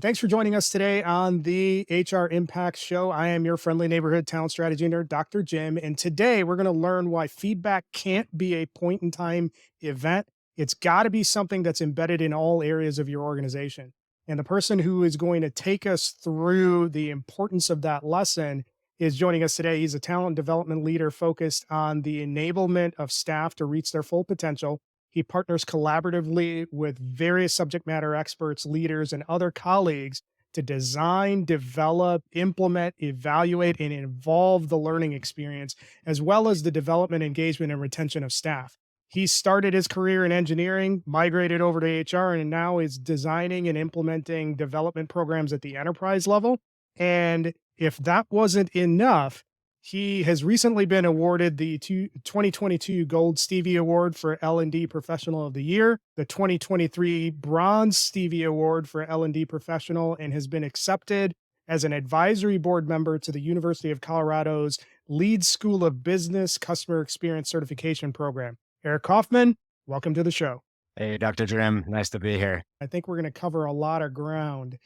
Thanks for joining us today on the HR Impact Show. I am your friendly neighborhood talent strategy nerd, Dr. Jim. And today we're going to learn why feedback can't be a point in time event. It's got to be something that's embedded in all areas of your organization. And the person who is going to take us through the importance of that lesson is joining us today. He's a talent development leader focused on the enablement of staff to reach their full potential. He partners collaboratively with various subject matter experts, leaders, and other colleagues to design, develop, implement, evaluate, and involve the learning experience, as well as the development, engagement, and retention of staff. He started his career in engineering, migrated over to HR, and now is designing and implementing development programs at the enterprise level. And if that wasn't enough, he has recently been awarded the 2022 Gold Stevie Award for L&D Professional of the Year, the 2023 Bronze Stevie Award for L&D Professional, and has been accepted as an advisory board member to the University of Colorado's Leeds School of Business Customer Experience Certification Program. Eric Kaufman, welcome to the show. Hey, Dr. Jim, nice to be here. I think we're going to cover a lot of ground.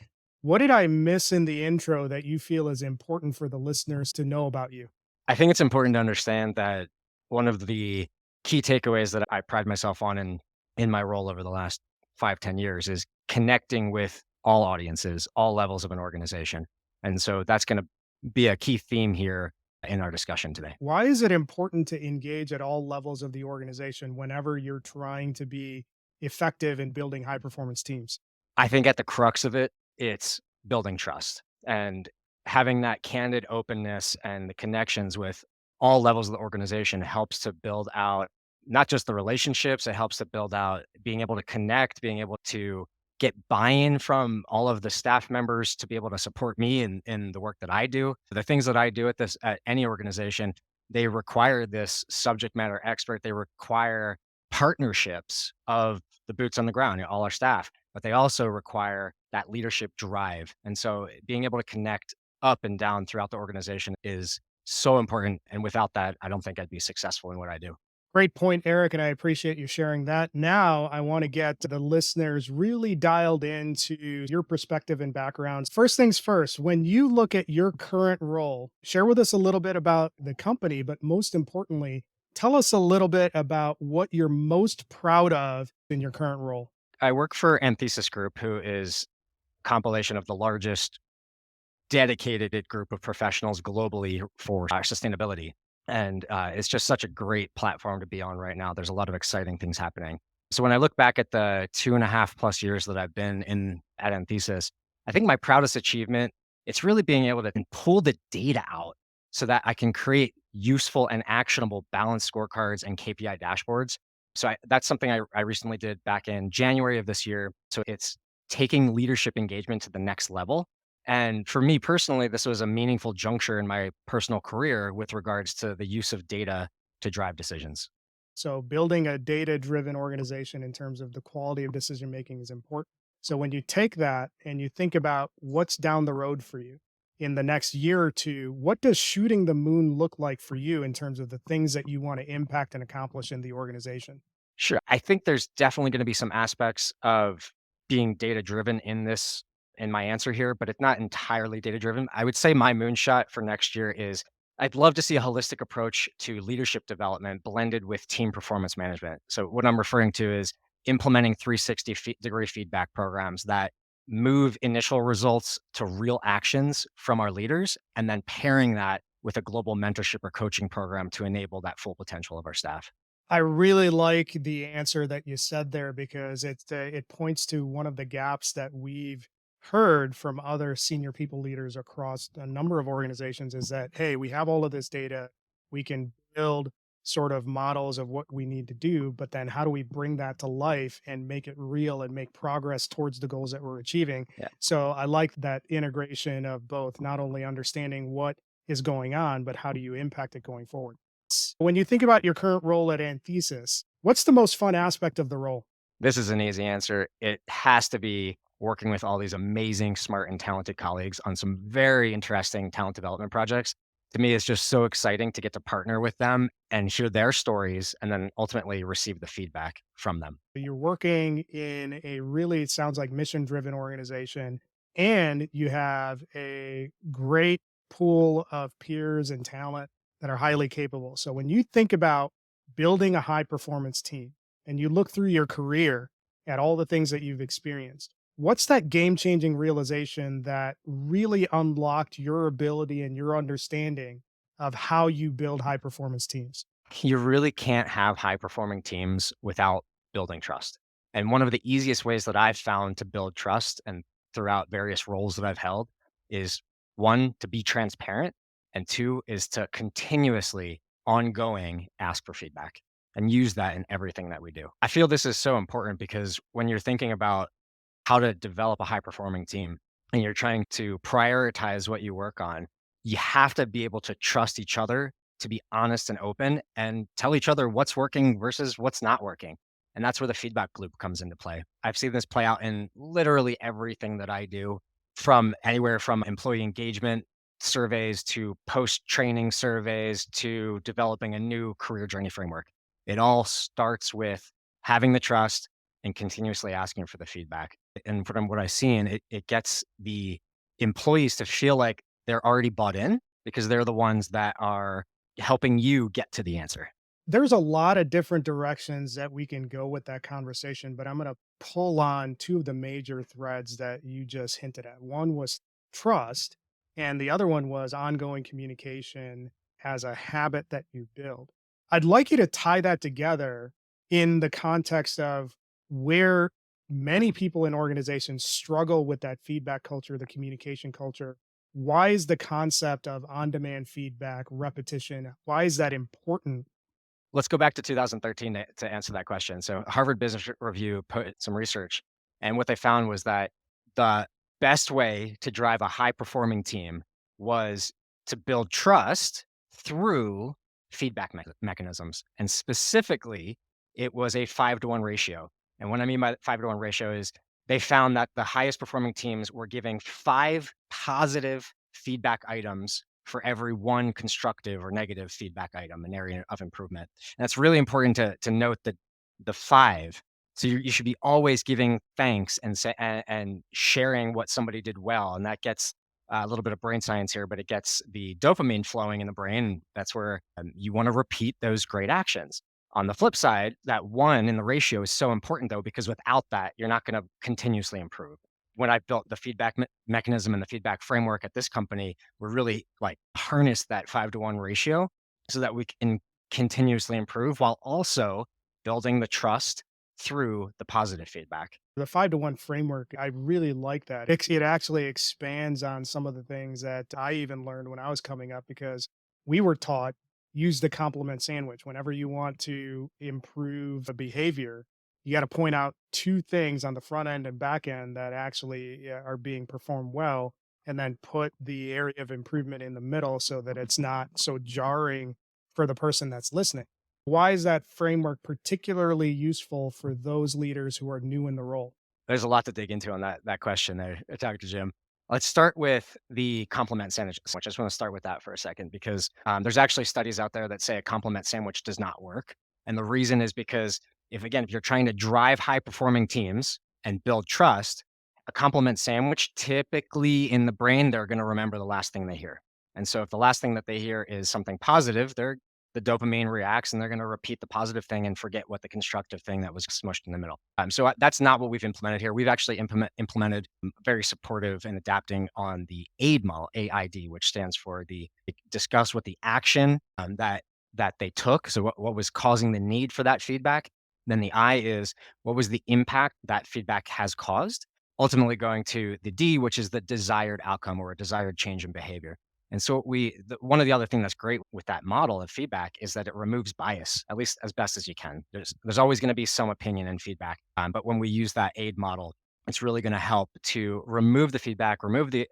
What did I miss in the intro that you feel is important for the listeners to know about you? I think it's important to understand that one of the key takeaways that I pride myself on in my role over the last 5-10 years is connecting with all audiences, all levels of an organization. And so that's going to be a key theme here in our discussion today. Why is it important to engage at all levels of the organization whenever you're trying to be effective in building high performance teams? I think at the crux of it, it's building trust and having that candid openness and the connections with all levels of the organization helps to build out not just the relationships, it helps to build out being able to connect, being able to get buy-in from all of the staff members to be able to support me in the work that I do. The things that I do at any organization, they require this subject matter expert. They require partnerships of the boots on the ground, all our staff, but they also require that leadership drive. And so being able to connect up and down throughout the organization is so important. And without that, I don't think I'd be successful in what I do. Great point, Eric, and I appreciate you sharing that. Now, I want to get the listeners really dialed into your perspective and backgrounds. First things first, when you look at your current role, share with us a little bit about the company, but most importantly, tell us a little bit about what you're most proud of in your current role. I work for Anthesis Group, who is a compilation of the largest dedicated group of professionals globally for sustainability. And it's just such a great platform to be on right now. There's a lot of exciting things happening. So when I look back at the 2.5+ years that I've been in at Anthesis, I think my proudest achievement, it's really being able to pull the data out so that I can create useful and actionable balanced scorecards and KPI dashboards. So that's something I recently did back in January of this year. So it's taking leadership engagement to the next level. And for me personally, this was a meaningful juncture in my personal career with regards to the use of data to drive decisions. So, building a data driven organization in terms of the quality of decision making is important. So, when you take that and you think about what's down the road for you in the next year or two, what does shooting the moon look like for you in terms of the things that you want to impact and accomplish in the organization? Sure. I think there's definitely going to be some aspects of being data driven in my answer here, but it's not entirely data driven. I would say my moonshot for next year is I'd love to see a holistic approach to leadership development blended with team performance management. So what I'm referring to is implementing 360-degree feedback programs that move initial results to real actions from our leaders and then pairing that with a global mentorship or coaching program to enable that full potential of our staff. I really like the answer that you said there because it points to one of the gaps that we've heard from other senior people leaders across a number of organizations is that, hey, we have all of this data, we can build sort of models of what we need to do, but then how do we bring that to life and make it real and make progress towards the goals that we're achieving? Yeah. So I like that integration of both not only understanding what is going on, but how do you impact it going forward? When you think about your current role at Anthesis, what's the most fun aspect of the role? This is an easy answer. It has to be working with all these amazing, smart, and talented colleagues on some very interesting talent development projects. To me, it's just so exciting to get to partner with them and hear their stories and then ultimately receive the feedback from them. You're working in a really, it sounds like mission driven organization. and you have a great pool of peers and talent that are highly capable. So when you think about building a high performance team and you look through your career at all the things that you've experienced, what's that game changing realization that really unlocked your ability and your understanding of how you build high performance teams? You really can't have high performing teams without building trust. And one of the easiest ways that I've found to build trust and throughout various roles that I've held is one, to be transparent, and two, is to continuously, ongoing ask for feedback and use that in everything that we do. I feel this is so important because when you're thinking about how to develop a high performing team and you're trying to prioritize what you work on, you have to be able to trust each other to be honest and open and tell each other what's working versus what's not working. And that's where the feedback loop comes into play. I've seen this play out in literally everything that I do, from anywhere from employee engagement surveys to post training surveys to developing a new career journey framework. It all starts with having the trust and continuously asking for the feedback. And from what I've seen, it gets the employees to feel like they're already bought in because they're the ones that are helping you get to the answer. There's a lot of different directions that we can go with that conversation, but I'm going to pull on two of the major threads that you just hinted at. One was trust, and the other one was ongoing communication as a habit that you build. I'd like you to tie that together in the context of where many people in organizations struggle with that feedback culture, the communication culture. Why is the concept of on demand feedback, repetition, why is that important? Let's go back to 2013 to answer that question. So Harvard Business Review put some research, and what they found was that the best way to drive a high performing team was to build trust through feedback mechanisms. And specifically, it was a 5-to-1 ratio. And what I mean by 5-to-1 ratio is they found that the highest performing teams were giving 5 positive feedback items for every one constructive or negative feedback item, an area of improvement. And it's really important to note that the five. So you should be always giving thanks and sharing what somebody did well, and that gets a little bit of brain science here, but it gets the dopamine flowing in the brain. That's where you want to repeat those great actions. On the flip side, that one in the ratio is so important though, because without that, you're not going to continuously improve. When I built the feedback mechanism and the feedback framework at this company, we really like harness that 5-to-1 ratio so that we can continuously improve while also building the trust through the positive feedback. The 5-to-1 framework, I really like that. It actually expands on some of the things that I even learned when I was coming up because we were taught use the compliment sandwich. Whenever you want to improve a behavior, you got to point out two things on the front end and back end that actually are being performed well, and then put the area of improvement in the middle so that it's not so jarring for the person that's listening. Why is that framework particularly useful for those leaders who are new in the role? There's a lot to dig into on that question there, Dr. Jim. Let's start with the compliment sandwich. I just want to start with that for a second because there's actually studies out there that say a compliment sandwich does not work. And the reason is because if you're trying to drive high performing teams and build trust, a compliment sandwich typically in the brain, they're going to remember the last thing they hear. And so if the last thing that they hear is something positive, the dopamine reacts and they're going to repeat the positive thing and forget what the constructive thing that was smushed in the middle. That's not what we've implemented here. We've actually implemented very supportive and adapting on the AID model, AID, which stands for discuss what the action that they took. So what was causing the need for that feedback? Then the I is what was the impact that feedback has caused? Ultimately going to the D, which is the desired outcome or a desired change in behavior. And so one of the other thing that's great with that model of feedback is that it removes bias, at least as best as you can. There's always going to be some opinion in feedback, but when we use that aid model, it's really going to help to remove the feedback, remove the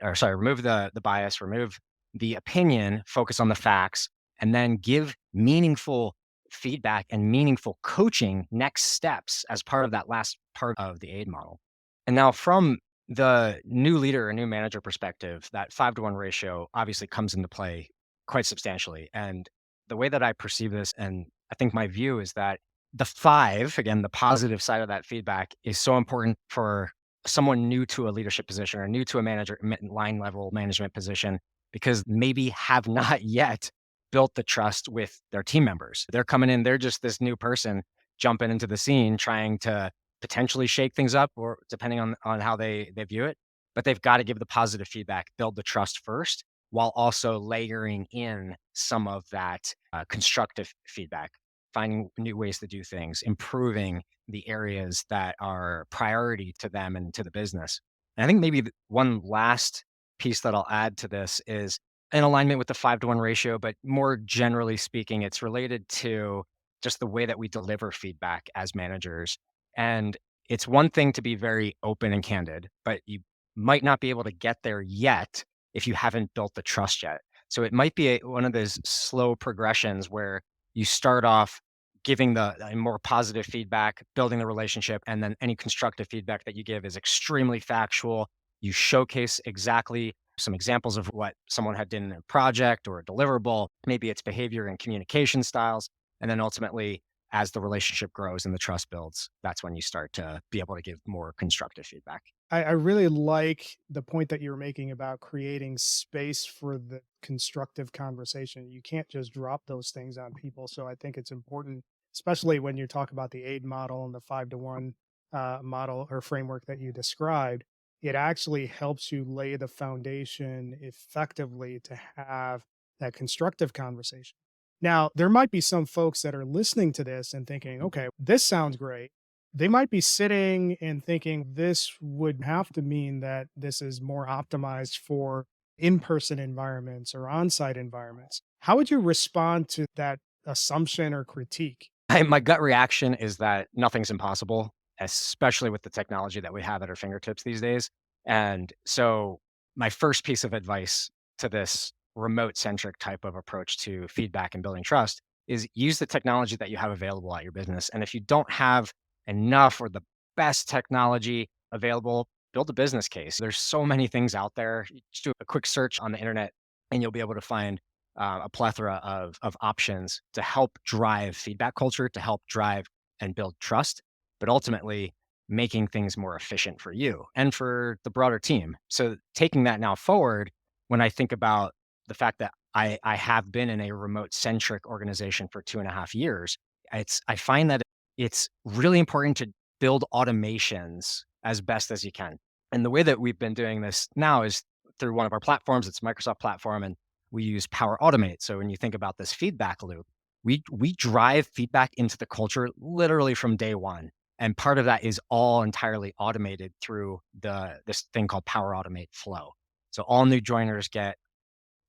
bias, remove the opinion, focus on the facts, and then give meaningful feedback and meaningful coaching next steps as part of that last part of the aid model. And now from the new leader or new manager perspective, that 5-to-1 ratio obviously comes into play quite substantially. And the way that I perceive this, and I think my view is that the five, again, the positive side of that feedback is so important for someone new to a leadership position or new to a line level management position because maybe have not yet built the trust with their team members. They're coming in, they're just this new person jumping into the scene trying to potentially shake things up or depending on how they view it, but they've got to give the positive feedback, build the trust first while also layering in some of that constructive feedback, finding new ways to do things, improving the areas that are priority to them and to the business. And I think maybe one last piece that I'll add to this is in alignment with the 5-to-1 ratio, but more generally speaking, it's related to just the way that we deliver feedback as managers. And it's one thing to be very open and candid, but you might not be able to get there yet if you haven't built the trust yet. So it might be one of those slow progressions where you start off giving the more positive feedback, building the relationship, and then any constructive feedback that you give is extremely factual. You showcase exactly some examples of what someone had done in a project or a deliverable. Maybe it's behavior and communication styles. And then ultimately, as the relationship grows and the trust builds, that's when you start to be able to give more constructive feedback. I really like the point that you're making about creating space for the constructive conversation. You can't just drop those things on people. So I think it's important, especially when you talk about the aid model and the 5-to-1 model or framework that you described. It actually helps you lay the foundation effectively to have that constructive conversation. Now, there might be some folks that are listening to this and thinking, okay, this sounds great. They might be sitting and thinking this would have to mean that this is more optimized for in-person environments or on-site environments. How would you respond to that assumption or critique? My gut reaction is that nothing's impossible, especially with the technology that we have at our fingertips these days. And so, my first piece of advice to this remote centric type of approach to feedback and building trust is use the technology that you have available at your business. And if you don't have enough or the best technology available, build a business case. There's so many things out there. You just do a quick search on the internet and you'll be able to find a plethora of options to help drive feedback culture, to help drive and build trust, but ultimately making things more efficient for you and for the broader team. So taking that now forward, when I think about the fact that I have been in a remote centric organization for 2.5 years, I find that it's really important to build automations as best as you can. And the way that we've been doing this now is through one of our platforms. It's a Microsoft platform, and we use Power Automate. So when you think about this feedback loop, we drive feedback into the culture literally from day one. And part of that is all entirely automated through this thing called Power Automate Flow. So all new joiners get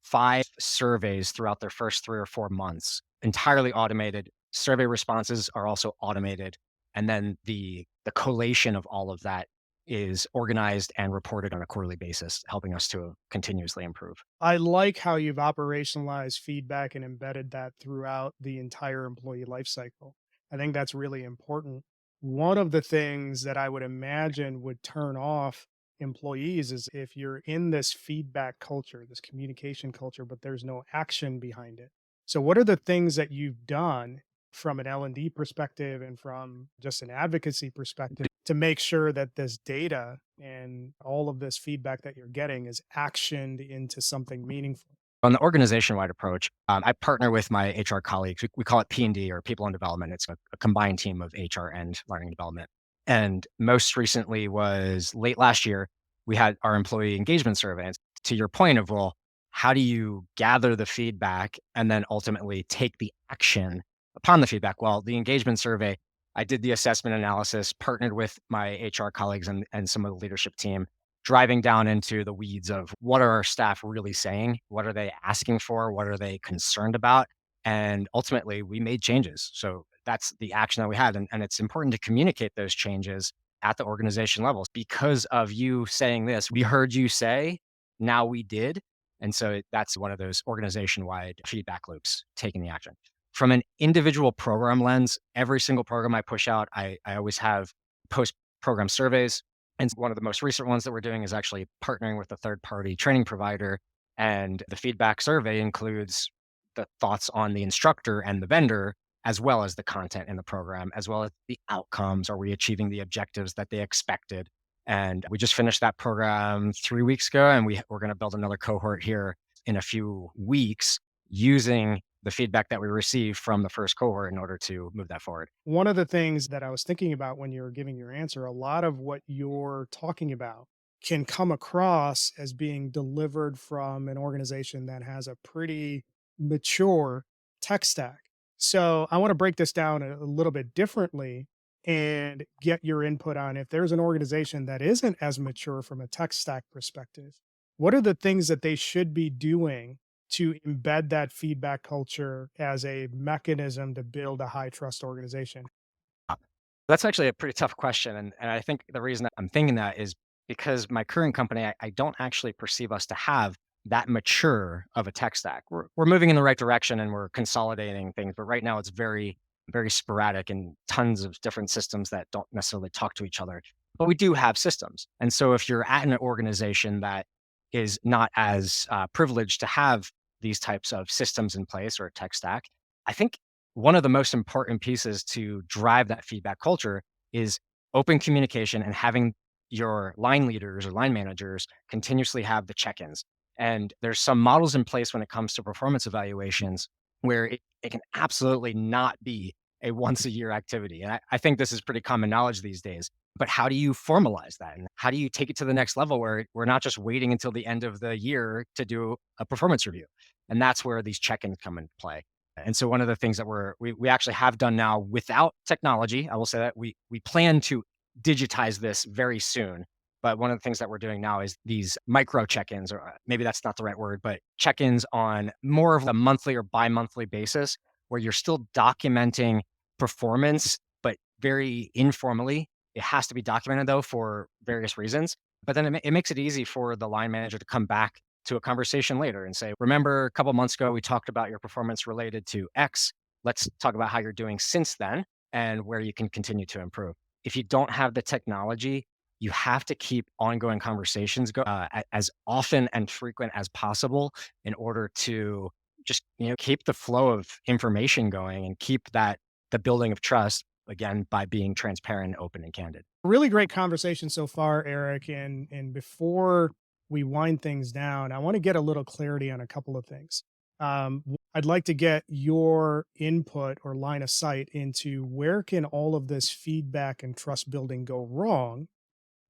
5 surveys throughout their first 3 or 4 months, entirely automated. Survey responses are also automated, and then the collation of all of that is organized and reported on a quarterly basis, helping us to continuously improve. I like how you've operationalized feedback and embedded that throughout the entire employee life cycle. I think that's really important. One of the things that I would imagine would turn off employees is if you're in this feedback culture, this communication culture, but there's no action behind it. So what are the things that you've done from an L&D perspective and from just an advocacy perspective to make sure that this data and all of this feedback that you're getting is actioned into something meaningful? On the organization-wide approach, I partner with my HR colleagues. We call it P&D or People and Development. It's a combined team of HR and learning and development. And most recently was late last year, we had our employee engagement survey. And to your point of, well, how do you gather the feedback and then ultimately take the action upon the feedback? Well, the engagement survey, I did the assessment analysis, partnered with my HR colleagues and some of the leadership team, driving down into the weeds of what are our staff really saying? What are they asking for? What are they concerned about? And ultimately, we made changes. So that's the action that we had. And it's important to communicate those changes at the organization levels. Because of you saying this, we heard you say, now we did. And so that's one of those organization wide feedback loops, taking the action. From an individual program lens, every single program I push out, I always have post program surveys. And one of the most recent ones that we're doing is actually partnering with a third party training provider. And the feedback survey includes the thoughts on the instructor and the vendor, as well as the content in the program, as well as the outcomes. Are we achieving the objectives that they expected? And we just finished that program 3 weeks ago, and we're going to build another cohort here in a few weeks using the feedback that we received from the first cohort in order to move that forward. One of the things that I was thinking about when you were giving your answer, a lot of what you're talking about can come across as being delivered from an organization that has a pretty mature tech stack. So I want to break this down a little bit differently and get your input on if there's an organization that isn't as mature from a tech stack perspective, what are the things that they should be doing to embed that feedback culture as a mechanism to build a high trust organization? Uh, That's actually a pretty tough question. And I think the reason that I'm thinking that is because my current company, I don't actually perceive us to have that mature of a tech stack. We're moving in the right direction and we're consolidating things, but right now it's very, very sporadic and tons of different systems that don't necessarily talk to each other. But we do have systems. And so if you're at an organization that is not as privileged to have these types of systems in place or a tech stack, I think one of the most important pieces to drive that feedback culture is open communication and having your line leaders or line managers continuously have the check-ins. And there's some models in place when it comes to performance evaluations where it can absolutely not be a once a year activity. And I think this is pretty common knowledge these days. But how do you formalize that? And how do you take it to the next level where we're not just waiting until the end of the year to do a performance review? And that's where these check-ins come into play. And so one of the things that we actually have done now without technology, I will say that we plan to digitize this very soon. But one of the things that we're doing now is these micro check-ins, or maybe that's not the right word, but check-ins on more of a monthly or bi-monthly basis where you're still documenting performance, but very informally. It has to be documented though for various reasons. But then it makes it easy for the line manager to come back to a conversation later and say, remember a couple months ago, we talked about your performance related to X. Let's talk about how you're doing since then and where you can continue to improve. If you don't have the technology, you have to keep ongoing conversations as often and frequent as possible in order to just keep the flow of information going and keep the building of trust again by being transparent, open, and candid. Really great conversation so far, Eric. And before we wind things down, I want to get a little clarity on a couple of things. I'd like to get your input or line of sight into where can all of this feedback and trust building go wrong,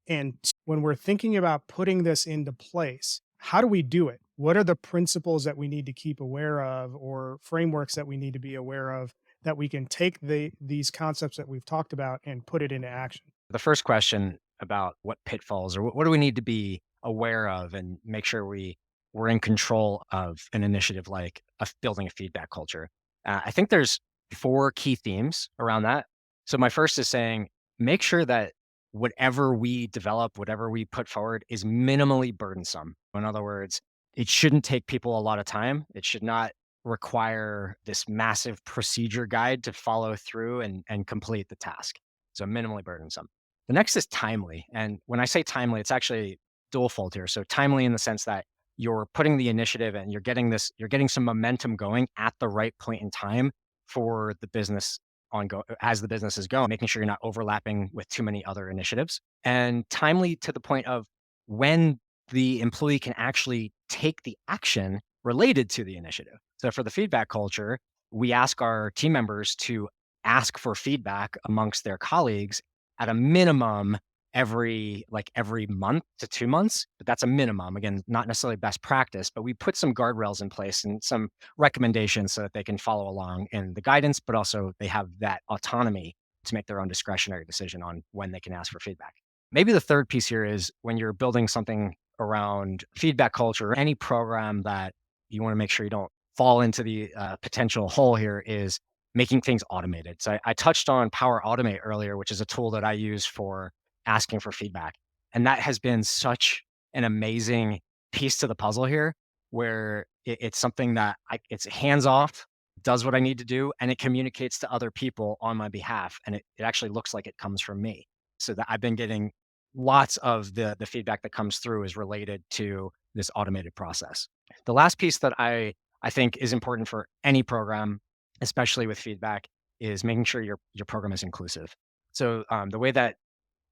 and when we're thinking about putting this into place, how do we do it? What are the principles that we need to keep aware of or frameworks that we need to be aware of that we can take these concepts that we've talked about and put it into action? The first question about what pitfalls or what do we need to be aware of and make sure we're in control of an initiative like building a feedback culture. I think there's four key themes around that. So my first is saying make sure that whatever we develop, whatever we put forward is minimally burdensome. In other words, it shouldn't take people a lot of time. It should not require this massive procedure guide to follow through and complete the task. So minimally burdensome. The next is timely. And when I say timely, it's actually dual-fold here. So timely in the sense that you're putting the initiative and you're getting some momentum going at the right point in time for the business as the business is going, making sure you're not overlapping with too many other initiatives. And timely to the point of when the employee can actually take the action related to the initiative. So for the feedback culture, we ask our team members to ask for feedback amongst their colleagues at a minimum every month to 2 months, but that's a minimum. Again, not necessarily best practice, but we put some guardrails in place and some recommendations so that they can follow along in the guidance, but also they have that autonomy to make their own discretionary decision on when they can ask for feedback. Maybe the third piece here is when you're building something around feedback culture or any program that you want to make sure you don't fall into the potential hole here is making things automated. So I touched on Power Automate earlier, which is a tool that I use for asking for feedback. And that has been such an amazing piece to the puzzle here, where it's something that it's hands off, does what I need to do, and it communicates to other people on my behalf. And it actually looks like it comes from me. So that I've been getting lots of the feedback that comes through is related to this automated process. The last piece that I think is important for any program, especially with feedback, is making sure your program is inclusive. So the way that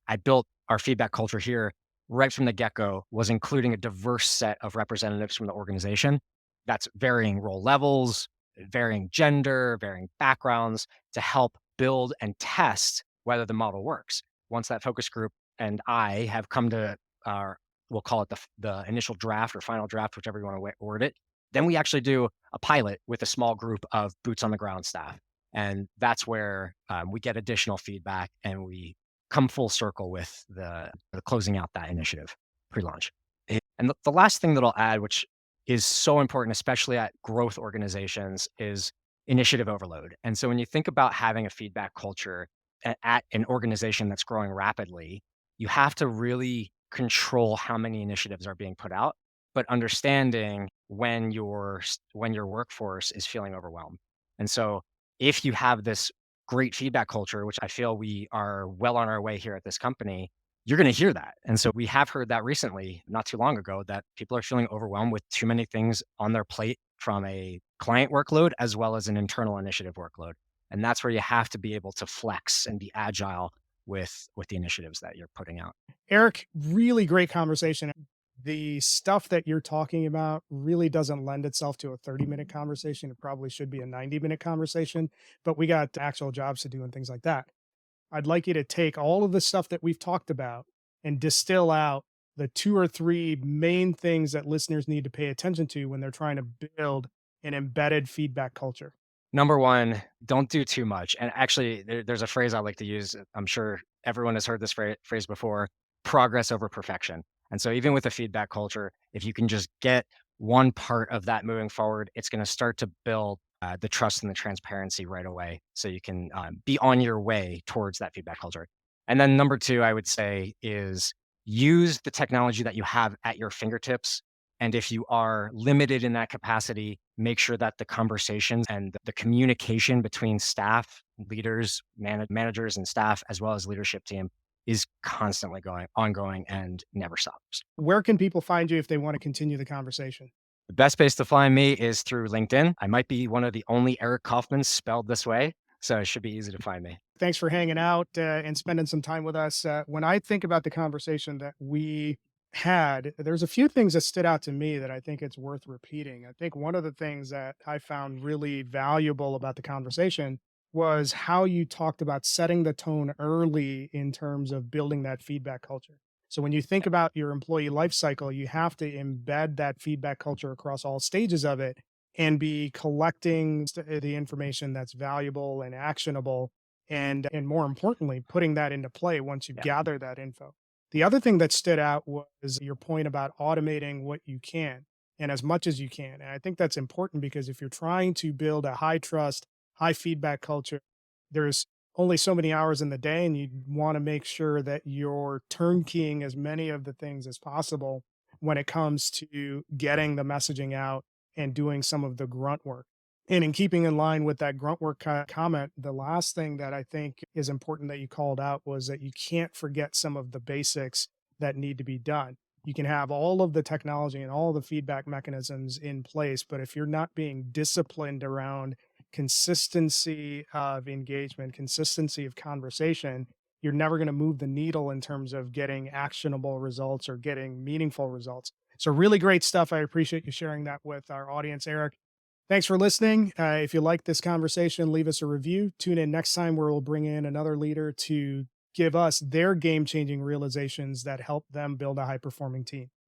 I built our feedback culture here right from the get-go was including a diverse set of representatives from the organization. That's varying role levels, varying gender, varying backgrounds to help build and test whether the model works. Once that focus group and I have come to our, we'll call it the initial draft or final draft, whichever you want to word it, then we actually do a pilot with a small group of boots on the ground staff. And that's where we get additional feedback and we come full circle with the closing out that initiative pre-launch. And the last thing that I'll add, which is so important, especially at growth organizations, is initiative overload. And so when you think about having a feedback culture at an organization that's growing rapidly, you have to really control how many initiatives are being put out, but understanding when your workforce is feeling overwhelmed. And so if you have this great feedback culture, which I feel we are well on our way here at this company, you're going to hear that. And so we have heard that recently, not too long ago, that people are feeling overwhelmed with too many things on their plate from a client workload as well as an internal initiative workload. And that's where you have to be able to flex and be agile with the initiatives that you're putting out. Eric, really great conversation. The stuff that you're talking about really doesn't lend itself to a 30-minute conversation. It probably should be a 90-minute conversation, but we got actual jobs to do and things like that. I'd like you to take all of the stuff that we've talked about and distill out the 2 or 3 main things that listeners need to pay attention to when they're trying to build an embedded feedback culture. Number one, don't do too much. And actually, there's a phrase I like to use. I'm sure everyone has heard this phrase before: progress over perfection. And so, even with a feedback culture, if you can just get one part of that moving forward, it's going to start to build the trust and the transparency right away. So you can be on your way towards that feedback culture. And then number two, I would say, is use the technology that you have at your fingertips, and if you are limited in that capacity, make sure that the conversations and the communication between staff, leaders, managers, and staff, as well as leadership team, is constantly ongoing, and never stops. Where can people find you if they want to continue the conversation? The best place to find me is through LinkedIn. I might be one of the only Eric Kaufmans spelled this way, so it should be easy to find me. Thanks for hanging out and spending some time with us. When I think about the conversation that we had, there's a few things that stood out to me that I think it's worth repeating. I think one of the things that I found really valuable about the conversation was how you talked about setting the tone early in terms of building that feedback culture. So when you think about your employee life cycle, you have to embed that feedback culture across all stages of it and be collecting the information that's valuable and actionable, and more importantly, putting that into play once you Yeah. gather that info. The other thing that stood out was your point about automating what you can and as much as you can. And I think that's important because if you're trying to build a high trust, high feedback culture, there's only so many hours in the day, and you want to make sure that you're turnkeying as many of the things as possible when it comes to getting the messaging out and doing some of the grunt work. And in keeping in line with that grunt work comment, the last thing that I think is important that you called out was that you can't forget some of the basics that need to be done. You can have all of the technology and all the feedback mechanisms in place, but if you're not being disciplined around consistency of engagement, consistency of conversation, you're never going to move the needle in terms of getting actionable results or getting meaningful results. So, really great stuff. I appreciate you sharing that with our audience, Eric. Thanks for listening. If you like this conversation, leave us a review. Tune in next time where we'll bring in another leader to give us their game changing realizations that help them build a high performing team.